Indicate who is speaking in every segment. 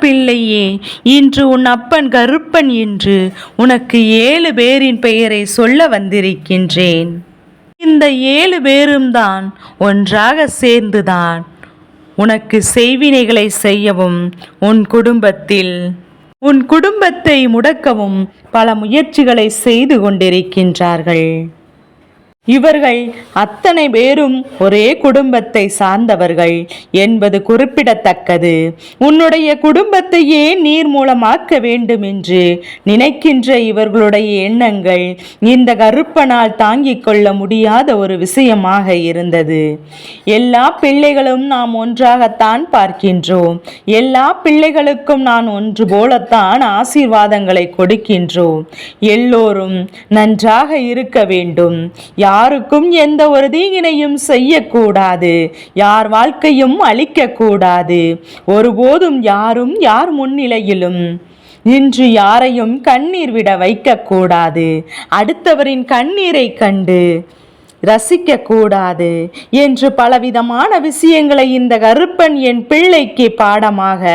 Speaker 1: பிள்ளையே, இன்று உன் அப்பன் கருப்பன் என்று உனக்கு 7 பேரின் பெயரை சொல்ல வந்திருக்கின்றேன். இந்த 7 பேரும் தான் ஒன்றாக சேர்ந்துதான் உனக்கு செய்வினைகளை செய்யவும் உன் குடும்பத்தை முடக்கவும் பல முயற்சிகளை செய்து கொண்டிருக்கின்றார்கள். இவர்கள் அத்தனை பேரும் ஒரே குடும்பத்தை சார்ந்தவர்கள் என்பது குறிப்பிடத்தக்கது. உன்னுடைய குடும்பத்தையே நீர் மூலமாக்க வேண்டும் என்று நினைக்கின்ற இவர்களுடைய எண்ணங்கள் இந்த கருப்பனால் தாங்கிக் கொள்ள முடியாத ஒரு விஷயமாக இருந்தது. எல்லா பிள்ளைகளும் நாம் ஒன்றாகத்தான் பார்க்கின்றோம். எல்லா பிள்ளைகளுக்கும் நான் ஒன்று போலத்தான் ஆசீர்வாதங்களை கொடுக்கின்றோம். எல்லோரும் நன்றாக இருக்க வேண்டும். யாருக்கும் எந்த ஒரு தீங்கினையும் செய்யக்கூடாது. யார் வாழ்க்கையும் அழிக்கக்கூடாது. ஒருபோதும் யார் முன்னிலையிலும் இன்று யாரையும் கண்ணீர் விட வைக்கக்கூடாது. அடுத்தவரின் கண்ணீரை கண்டு ரசிக்க கூடாது என்று பலவிதமான விஷயங்களை இந்த கருப்பன் என் பிள்ளைக்கு பாடமாக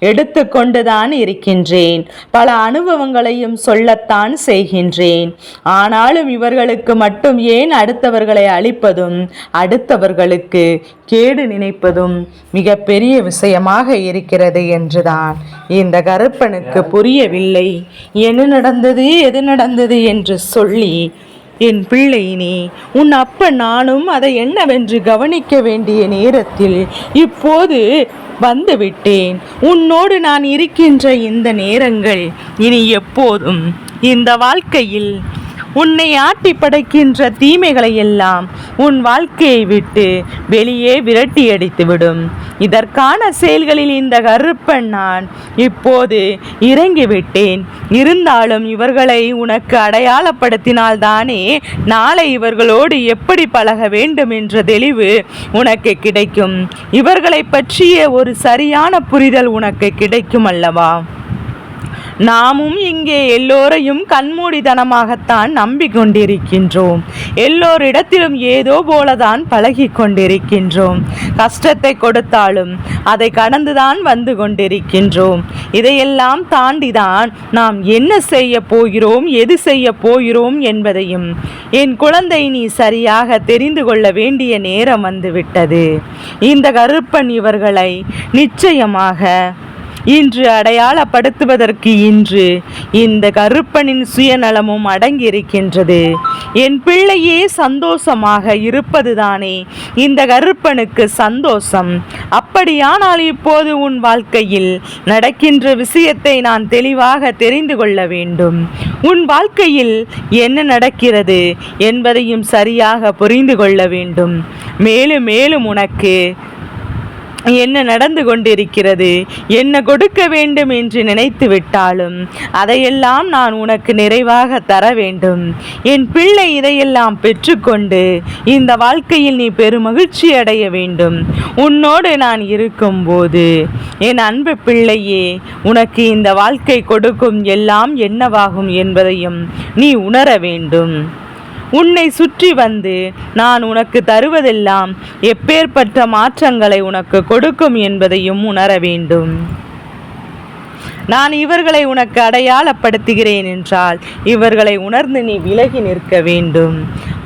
Speaker 1: எடுத்து கொண்டுதான் இருக்கின்றேன். பல அனுபவங்களையும் சொல்லத்தான் செய்கின்றேன். ஆனாலும் இவர்களுக்கு மட்டும் ஏன் அடுத்தவர்களை அழிப்பதும் அடுத்தவர்களுக்கு கேடு நினைப்பதும் மிக பெரிய விஷயமாக இருக்கிறது என்றுதான் இந்த கருப்பனுக்கு புரியவில்லை. எது நடந்தது என்று சொல்லி, என் பிள்ளை, நீ உன் அப்பன் நானும் அதை என்னவென்று கவனிக்க வேண்டிய நேரத்தில் இப்போது வந்துவிட்டேன். உன்னோடு நான் இருக்கின்ற இந்த நேரங்கள் இனி எப்போதும் இந்த வாழ்க்கையில் உன்னை ஆட்டி படைக்கின்ற தீமைகளை எல்லாம் உன் வாழ்க்கையை விட்டு வெளியே விரட்டி அடித்துவிடும். இதற்கான செயல்களில் இந்த கருப்பன் நான் இப்போது இறங்கிவிட்டேன். இருந்தாலும் இவர்களை உனக்கு அடையாளப்படுத்தினால்தானே நாளை இவர்களோடு எப்படி பழக வேண்டும் என்ற தெளிவு உனக்கு கிடைக்கும். இவர்களை பற்றிய ஒரு சரியான புரிதல் உனக்கு கிடைக்கும் அல்லவா? நாமும் இங்கே எல்லோரையும் கண்மூடித்தனமாகத்தான் நம்பிக்கொண்டிருக்கின்றோம். எல்லோரிடத்திலும் ஏதோ போலதான் பழகி கொண்டிருக்கின்றோம். கஷ்டத்தை கொடுத்தாலும் அதை கடந்துதான் வந்து கொண்டிருக்கின்றோம். இதையெல்லாம் தாண்டிதான் நாம் என்ன செய்ய போகிறோம், எது செய்ய போகிறோம் என்பதையும் என் குழந்தை நீ சரியாக தெரிந்து கொள்ள வேண்டிய நேரம் வந்துவிட்டது. இந்த கருப்பன் இவர்களை நிச்சயமாக இன்று அடையாளப்படுத்துவதற்கு இன்று இந்த கருப்பனின் சுயநலமும் அடங்கியிருக்கின்றது. என் பிள்ளையே சந்தோஷமாக இருப்பதுதானே இந்த கருப்பனுக்கு சந்தோஷம். அப்படியானால் இப்போது உன் வாழ்க்கையில் நடக்கின்ற விஷயத்தை நான் தெளிவாக தெரிந்து கொள்ள வேண்டும். உன் வாழ்க்கையில் என்ன நடக்கிறது என்பதையும் சரியாக புரிந்து கொள்ள வேண்டும். மேலும் மேலும் உனக்கு என்ன நடந்து கொண்டிருக்கிறது, என்ன கொடுக்க வேண்டும் என்று நினைத்து விட்டாலும் அதையெல்லாம் நான் உனக்கு நிறைவாக தர வேண்டும். என் பிள்ளை இதையெல்லாம் பெற்றுக்கொண்டு இந்த வாழ்க்கையில் நீ பெருமகிழ்ச்சி அடைய வேண்டும். உன்னோடு நான் இருக்கும்போது என் அன்பு பிள்ளையே, உனக்கு இந்த வாழ்க்கை கொடுக்கும் எல்லாம் என்னவாகும் என்பதையும் நீ உணர வேண்டும். உன்னை சுற்றி வந்து நான் உனக்கு தருவதெல்லாம் எப்பேற்பட்ட மாற்றங்களை உனக்கு கொடுக்கும் என்பதையும் உணர வேண்டும். நான் இவர்களை உனக்கு அடையாளப்படுத்துகிறேன் என்றால் இவர்களை உணர்ந்து நீ விலகி நிற்க வேண்டும்.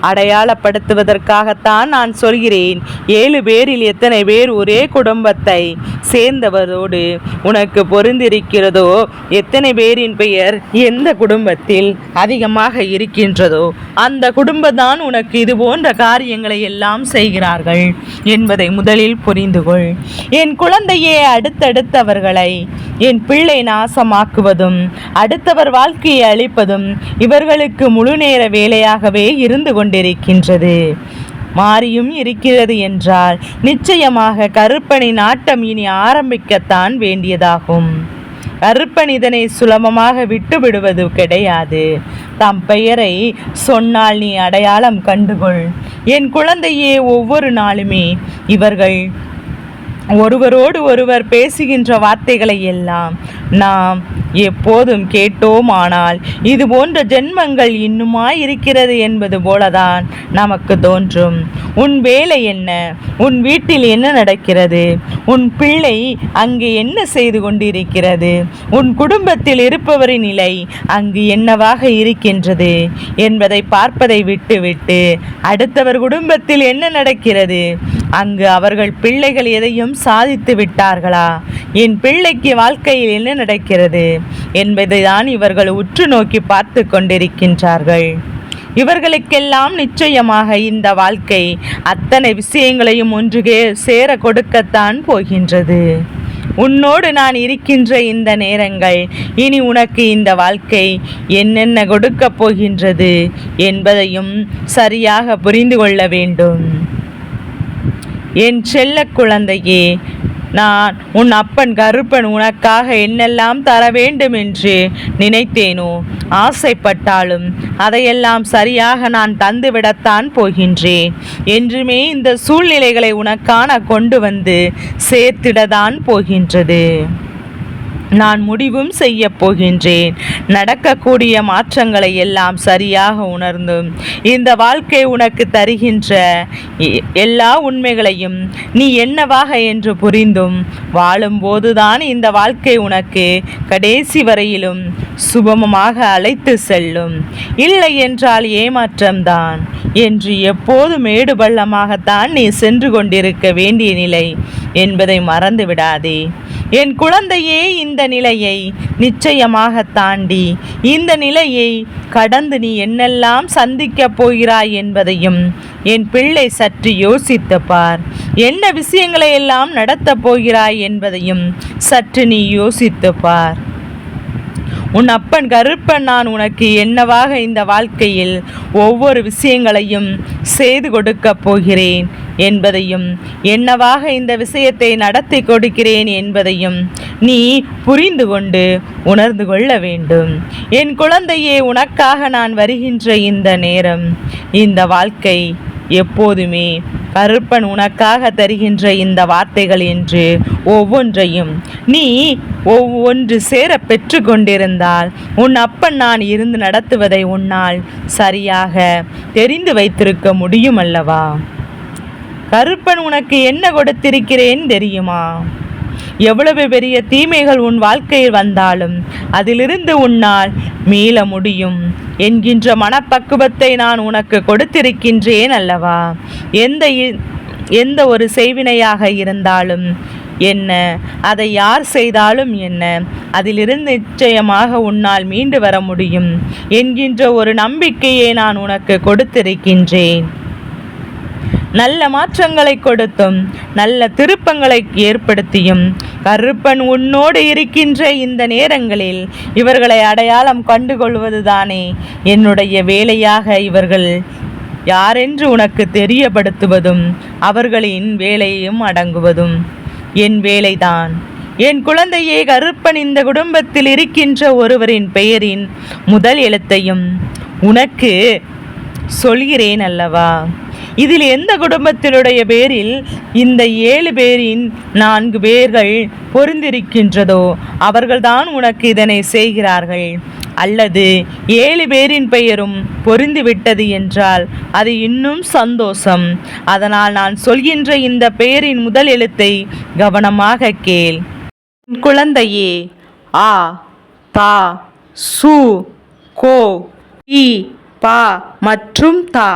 Speaker 1: அடையாளப்படுத்துவதற்காகத்தான் நான் சொல்கிறேன். 7 பேரில் எத்தனை பேர் ஒரே குடும்பத்தை சேர்ந்தவரோடு உனக்கு பொருந்திருக்கிறதோ, எத்தனை பேரின் பெயர் எந்த குடும்பத்தில் அதிகமாக இருக்கின்றதோ அந்த குடும்பம்தான் உனக்கு இது போன்ற காரியங்களை எல்லாம் செய்கிறார்கள் என்பதை முதலில் புரிந்துகொள். என் குழந்தையே, அடுத்தடுத்தவர்களை என் பிள்ளை நாசமாக்குவதும் அடுத்தவர் வாழ்க்கையை அழிப்பதும் இவர்களுக்கு முழு நேர வேலையாகவே இருந்து கொண்டிருக்கின்றது. மாறியும் இருக்கிறது என்றால் நிச்சயமாக கருப்பனின் ஆட்டம் இனி ஆரம்பிக்கத்தான் வேண்டியதாகும். கருப்பன் இதனை சுலபமாக விட்டுவிடுவது கிடையாது. தம் பெயரை சொன்னால் நீ அடையாளம் கண்டுகொள். என் குழந்தையே, ஒவ்வொரு நாளுமே இவர்கள் ஒருவரோடு ஒருவர் பேசுகின்ற வார்த்தைகளை எல்லாம் நாம் எப்போதும் கேட்டோம். ஆனால் இது போன்ற ஜென்மங்கள் இன்னுமா இருக்கிறது என்பது போலதான் நமக்கு தோன்றும். உன் வேலை என்ன? உன் வீட்டில் என்ன நடக்கிறது? உன் பிள்ளை அங்கு என்ன செய்து கொண்டிருக்கிறது? உன் குடும்பத்தில் இருப்பவரின் நிலை அங்கு என்னவாக இருக்கின்றது என்பதை பார்ப்பதை விட்டுவிட்டு அடுத்தவர் குடும்பத்தில் என்ன நடக்கிறது, அங்கு அவர்கள் பிள்ளைகள் எதையும் சாதித்து விட்டார்களா, என் பிள்ளைக்கு வாழ்க்கையில் என்ன நடக்கிறது என்பதை தான் இவர்கள் உற்று நோக்கி பார்த்து கொண்டிருக்கின்றார்கள். இவர்களுக்கெல்லாம் நிச்சயமாக இந்த வாழ்க்கை அத்தனை விஷயங்களையும் ஒன்றுகே சேர கொடுக்கத்தான் போகின்றது. உன்னோடு நான் இருக்கின்ற இந்த நேரங்கள் இனி உனக்கு இந்த வாழ்க்கை என்னென்ன கொடுக்கப் போகின்றது என்பதையும் சரியாக புரிந்து கொள்ள வேண்டும். என் செல்ல குழந்தையே, நான் உன் அப்பன் கருப்பன் உனக்காக என்னெல்லாம் தர வேண்டும் என்று நினைத்தேனோ, ஆசைப்பட்டாலும் அதையெல்லாம் சரியாக நான் தந்துவிடத்தான் போகின்றேன். என்றுமே இந்த சூழ்நிலைகளை உனக்கான கொண்டு வந்து சேர்த்திடத்தான் போகின்றது. நான் முடிவும் செய்ய போகின்றேன். நடக்கக்கூடிய மாற்றங்களை எல்லாம் சரியாக உணர்ந்தும் இந்த வாழ்க்கை உனக்கு தருகின்ற எல்லா உண்மைகளையும் நீ என்னவாக என்று புரிந்தும் வாழும்போதுதான் இந்த வாழ்க்கை உனக்கு கடைசி வரையிலும் சுபமமாக அழைத்து செல்லும். இல்லை என்றால் ஏமாற்றம்தான் என்று எப்போது மேடு பள்ளமாகத்தான் நீ சென்று கொண்டிருக்க வேண்டிய நிலை என்பதை மறந்து விடாதே. என் குழந்தையே, இந்த நிலையை நிச்சயமாக தாண்டி இந்த நிலையை கடந்து நீ என்னெல்லாம் சந்திக்கப் போகிறாய் என்பதையும் என் பிள்ளை சற்று யோசித்து பார். என்ன விஷயங்களை எல்லாம் நடத்தப் போகிறாய் என்பதையும் சற்று நீ யோசித்து பார். உன் அப்பன் கருப்பன் நான் உனக்கு என்னவாக இந்த வாழ்க்கையில் ஒவ்வொரு விஷயங்களையும் செய்து கொடுக்கப் போகிறேன் என்பதையும் என்னவாக இந்த விஷயத்தை நடத்தி கொடுக்கிறேன் என்பதையும் நீ புரிந்து கொண்டு உணர்ந்து கொள்ள வேண்டும். என் குழந்தையே, உனக்காக நான் வருகின்ற இந்த நேரம், இந்த வாழ்க்கை எப்போதுமே கருப்பன் உனக்காக தருகின்ற இந்த வார்த்தைகள் என்று ஒவ்வொன்றையும் நீ ஒவ்வொன்று சேர பெற்று கொண்டிருந்தால் உன் அப்பன் நான் இருந்து நடத்துவதை உன்னால் சரியாக தெரிந்து வைத்திருக்க முடியும் அல்லவா? கருப்பன் உனக்கு என்ன கொடுத்திருக்கிறேன் தெரியுமா? எவ்வளவு பெரிய தீமைகள் உன் வாழ்க்கையில் வந்தாலும் அதிலிருந்து உன்னால் மீள முடியும் என்கின்ற மனப்பக்குவத்தை நான் உனக்கு கொடுத்திருக்கின்றேன் அல்லவா? எந்த ஒரு செய்வினையாக இருந்தாலும் என்ன, அதை யார் செய்தாலும் என்ன, அதிலிருந்து நிச்சயமாக உன்னால் மீண்டு வர முடியும் என்கின்ற ஒரு நம்பிக்கையை நான் உனக்கு கொடுத்திருக்கின்றேன். நல்ல மாற்றங்களை கொடுத்தும் நல்ல திருப்பங்களை ஏற்படுத்தியும் கருப்பன் உன்னோடு இருக்கின்ற இந்த நேரங்களில் இவர்களை அடையாளம் கண்டுகொள்வதுதானே என்னுடைய வேலையாக இவர்கள் யாரென்று உனக்கு தெரியப்படுத்துவதும் அவர்களின் வேலையும் அடங்குவதும் என் வேலைதான். என் குழந்தையே, கருப்பன் இந்த குடும்பத்தில் இருக்கின்ற ஒருவரின் பெயரின் முதல் எழுத்தையும் உனக்கு சொல்கிறேன் அல்லவா? இதில் எந்த குடும்பத்தினுடைய பேரில் இந்த 7 பேரின் 4 பேர்கள் பொருந்திருக்கின்றதோ அவர்கள்தான் உனக்கு இதனை செய்கிறார்கள். அல்லது 7 பேரின் பெயரும் பொருந்திவிட்டது என்றால் அது இன்னும் சந்தோஷம். அதனால் நான் சொல்கின்ற இந்த பெயரின் முதல் எழுத்தை கவனமாக கேள். குழந்தையே, ஆ, தா, சு, கோ, இ, பா மற்றும் தா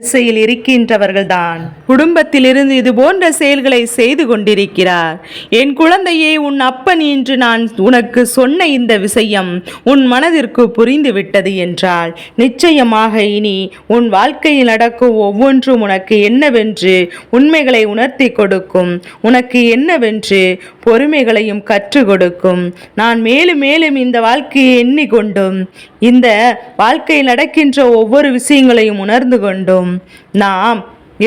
Speaker 1: திசையில் இருக்கின்றவர்கள்தான் குடும்பத்திலிருந்து இது போன்ற செயல்களை செய்து கொண்டிருக்கிறார். என் குழந்தையே, உன் அப்பன் இன்று நான் உனக்கு சொன்ன இந்த விஷயம் உன் மனதிற்கு புரிந்துவிட்டது என்றால் நிச்சயமாக இனி உன் வாழ்க்கையில் நடக்கும் ஒவ்வொன்றும் உனக்கு என்னவென்று உண்மைகளை உணர்த்தி கொடுக்கும், உனக்கு என்னவென்று பொறுமைகளையும் கற்றுக் கொடுக்கும். நான் மேலும் மேலும் இந்த வாழ்க்கையை எண்ணிக்கொண்டும் இந்த வாழ்க்கையில் நடக்கின்ற ஒவ்வொரு விஷயங்களையும் உணர்ந்து கொண்டும் நாம்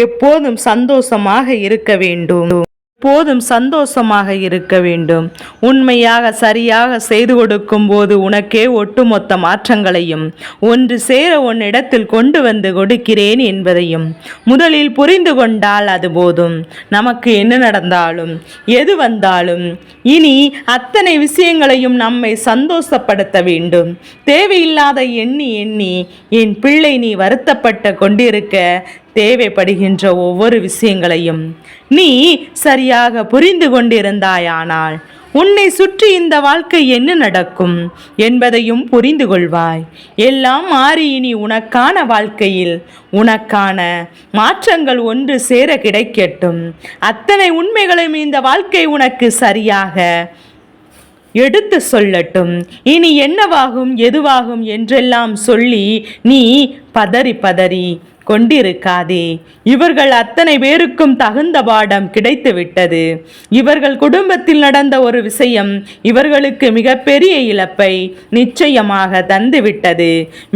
Speaker 1: எப்போதும் சந்தோஷமாக இருக்க வேண்டும். எப்போதும் சந்தோஷமாக இருக்க வேண்டும். உண்மையாக சரியாக செய்து கொடுக்கும் போது உனக்கே ஒட்டுமொத்த மாற்றங்களையும் ஒன்று சேர உன்னிடத்தில் கொண்டு வந்து கொடுக்கிறேன் என்பதையும் முதலில் புரிந்து கொண்டால் அது போதும். நமக்கு என்ன நடந்தாலும் எது வந்தாலும் இனி அத்தனை விஷயங்களையும் நம்மை சந்தோஷப்படுத்த வேண்டும். தேவையில்லாத எண்ணி எண்ணி என் பிள்ளை நீ வருத்தப்பட்டு கொண்டிருக்க தேவைப்படுகின்ற ஒவ்வொரு விஷயங்களையும் நீ சரியாக புரிந்து கொண்டிருந்தாயானால் உன்னை சுற்றி இந்த வாழ்க்கை என்ன நடக்கும் என்பதையும் புரிந்து கொள்வாய். எல்லாம் மாறி இனி உனக்கான வாழ்க்கையில் உனக்கான மாற்றங்கள் ஒன்று சேர கிடைக்கட்டும். அத்தனை உண்மைகளையும் இந்த வாழ்க்கை உனக்கு சரியாக எடுத்து சொல்லட்டும். இனி என்னவாகும் எதுவாகும் என்றெல்லாம் சொல்லி நீ பதறி கொண்டிருக்காதே. இவர்கள் அத்தனை பேருக்கும் தகுந்த பாடம் கிடைத்து விட்டது. இவர்கள் குடும்பத்தில் நடந்த ஒரு விஷயம் இவர்களுக்கு மிகப்பெரிய இழப்பை நிச்சயமாக தந்துவிட்டது.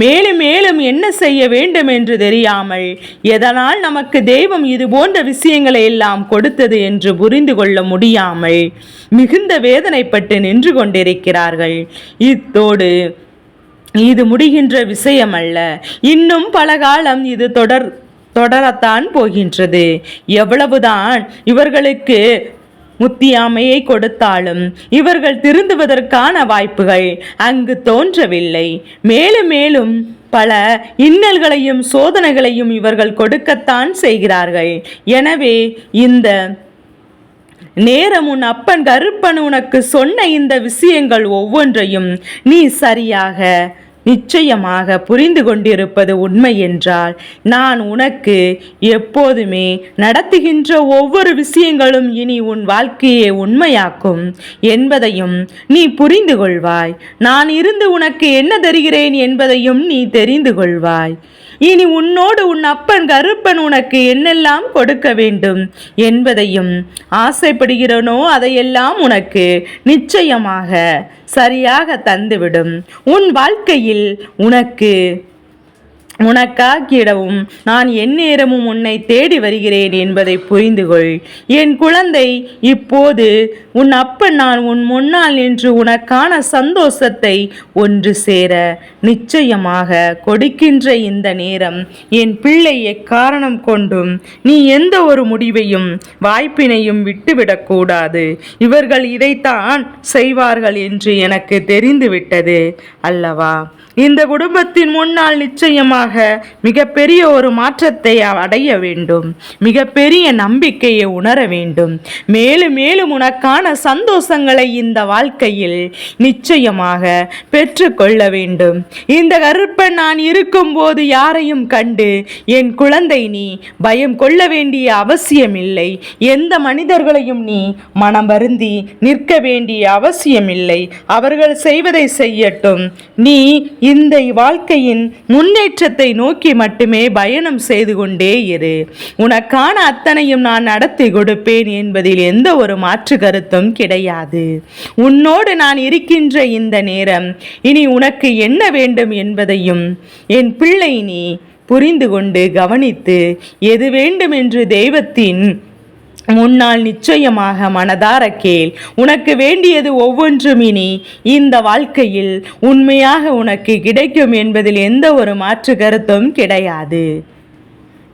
Speaker 1: மேலும் மேலும் என்ன செய்ய வேண்டும் என்று தெரியாமல் எதனால் நமக்கு தெய்வம் இது போன்ற விஷயங்களை எல்லாம் கொடுத்தது என்று புரிந்து கொள்ள முடியாமல் மிகுந்த வேதனைப்பட்டு நின்று கொண்டிருக்கிறார்கள். இத்தோடு இது முடிகின்ற விஷயம் அல்ல. இன்னும் பல காலம் இது தொடரத்தான் போகின்றது. எவ்வளவுதான் இவர்களுக்கு முத்தியாமையை கொடுத்தாலும் இவர்கள் திருந்துவதற்கான வாய்ப்புகள் அங்கு தோன்றவில்லை. மேலும் மேலும் பல இன்னல்களையும் சோதனைகளையும் இவர்கள் கொடுக்கத்தான் செய்கிறார்கள். எனவே இந்த நேரம் உன் அப்பன் கருப்பன் உனக்கு சொன்ன இந்த விஷயங்கள் ஒவ்வொன்றையும் நீ சரியாக நிச்சயமாக புரிந்து கொண்டிருப்பது உண்மை என்றால் நான் உனக்கு எப்போதுமே நடத்துகின்ற ஒவ்வொரு விஷயங்களும் இனி உன் வாழ்க்கையை உண்மையாக்கும் என்பதையும் நீ புரிந்து கொள்வாய். நான் இருந்து உனக்கு என்ன தருகிறேன் என்பதையும் நீ தெரிந்து கொள்வாய். இனி உன்னோடு உன் அப்பன் கருப்பன் உனக்கு என்னெல்லாம் கொடுக்க வேண்டும் என்பதையும் ஆசைப்படுகிறனோ அதையெல்லாம் உனக்கு நிச்சயமாக சரியாக தந்துவிடும். உன் வாழ்க்கையில் உனக்காகிடவும் நான் எந்நேரமும் உன்னை தேடி வருகிறேன் என்பதை புரிந்து கொள். என் குழந்தை, இப்போது உன் அப்பன் நான் உன் முன்னால் நின்று உனக்கான சந்தோஷத்தை ஒன்று சேர நிச்சயமாக கொடுக்கின்ற இந்த நேரம் என் பிள்ளை எக்காரணம் கொண்டும் நீ எந்த ஒரு முடிவையும் வாய்ப்பினையும் விட்டுவிடக்கூடாது. இவர்கள் இதைத்தான் செய்வார்கள் என்று எனக்கு தெரிந்துவிட்டது அல்லவா? இந்த குடும்பத்தின் முன்னால் நிச்சயமாக மிகப்பெரிய ஒரு மாற்றத்தை அடைய வேண்டும். மிகப்பெரிய நம்பிக்கையை உணர வேண்டும். மேலும் மேலும் உனக்கான சந்தோஷங்களை இந்த வாழ்க்கையில் நிச்சயமாக பெற்றுக்கொள்ள வேண்டும். இந்த கருப்பன் நான் இருக்கும்போது யாரையும் கண்டு என் குழந்தை நீ பயம் கொள்ள வேண்டிய அவசியமில்லை. எந்த மனிதர்களையும் நீ மனம் வருந்தி நிற்க வேண்டிய அவசியமில்லை. அவர்கள் செய்வதை செய்யட்டும். நீ இந்த வாழ்க்கையின் முன்னேற்றத்தை நோக்கி மட்டுமே பயணம் செய்து கொண்டே இரு. உனக்கான அத்தனையும் நான் நடத்தி கொடுப்பேன் என்பதில் எந்த ஒரு மாற்று கருத்தும் கிடையாது. உன்னோடு நான் இருக்கின்ற இந்த நேரம் இனி உனக்கு என்ன வேண்டும் என்பதையும் என் பிள்ளை நீ புரிந்து கொண்டு கவனித்து எது வேண்டும் என்று தெய்வத்தின் முன்னால் நிச்சயமாக மனதார கேள். உனக்கு வேண்டியது ஒவ்வொன்றும் இனி இந்த வாழ்க்கையில் உண்மையாக உனக்கு கிடைக்கும் என்பதில் எந்த ஒரு மாற்று கருத்தும் கிடையாது.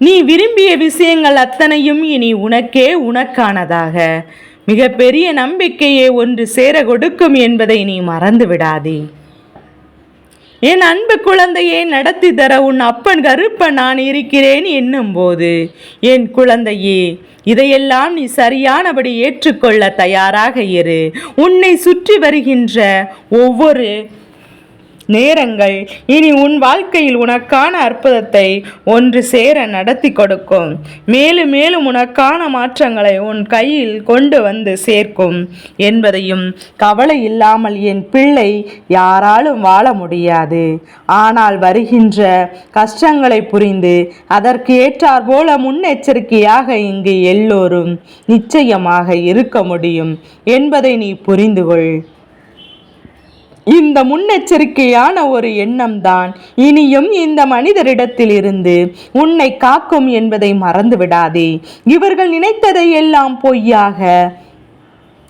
Speaker 1: நீ விரும்பிய விஷயங்கள் அத்தனையும் இனி உனக்கே உனக்கானதாக மிகப்பெரிய நம்பிக்கையை ஒன்று சேர கொடுக்கும் என்பதை நீ மறந்து விடாதே. என் அன்பு குழந்தையை நடத்தி தர உன் அப்பன் கருப்பன் நான் இருக்கிறேன் என்னும் போது என் குழந்தையே இதையெல்லாம் நீ சரியானபடி ஏற்றுக்கொள்ள தயாராக இரு. உன்னை சுற்றி வருகின்ற ஒவ்வொரு நேரங்கள் இனி உன் வாழ்க்கையில் உனக்கான அற்புதத்தை ஒன்று சேர நடத்தி கொடுக்கும். மேலும் மேலும் உனக்கான மாற்றங்களை உன் கையில் கொண்டு வந்து சேர்க்கும் என்பதையும் கவலை இல்லாமல் என் பிள்ளை யாராலும் வாழ முடியாது. ஆனால் வருகின்ற கஷ்டங்களை புரிந்து அதற்கு ஏற்றார் போல முன்னெச்சரிக்கையாக இங்கு எல்லோரும் நிச்சயமாக இருக்க முடியும் என்பதை நீ புரிந்து கொள். இந்த முன்னெச்சரிக்கையான ஒரு எண்ணம்தான் இனியும் இந்த மனிதரிடத்தில் இருந்து உன்னை காக்கும் என்பதை மறந்து விடாதே. இவர்கள் நினைத்ததை எல்லாம் பொய்யாக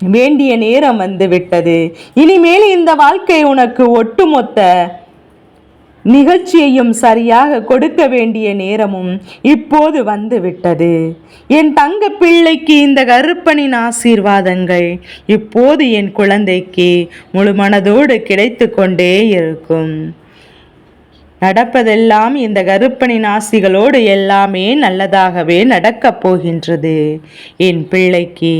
Speaker 1: வேண்டிய நேரம் வந்து விட்டது. இனிமேல் இந்த வாழ்க்கை உனக்கு ஒட்டுமொத்த நிகழ்ச்சியையும் சரியாக கொடுக்க வேண்டிய நேரமும் இப்போது வந்து விட்டது. என் தங்க பிள்ளைக்கு இந்த கருப்பனின் ஆசீர்வாதங்கள் இப்போது என் குழந்தைக்கு முழு மனதோடு கிடைத்து கொண்டே இருக்கும். நடப்பதெல்லாம் இந்த கருப்பனின் ஆசிகளோடு எல்லாமே நல்லதாகவே நடக்கப் போகின்றது. என் பிள்ளைக்கு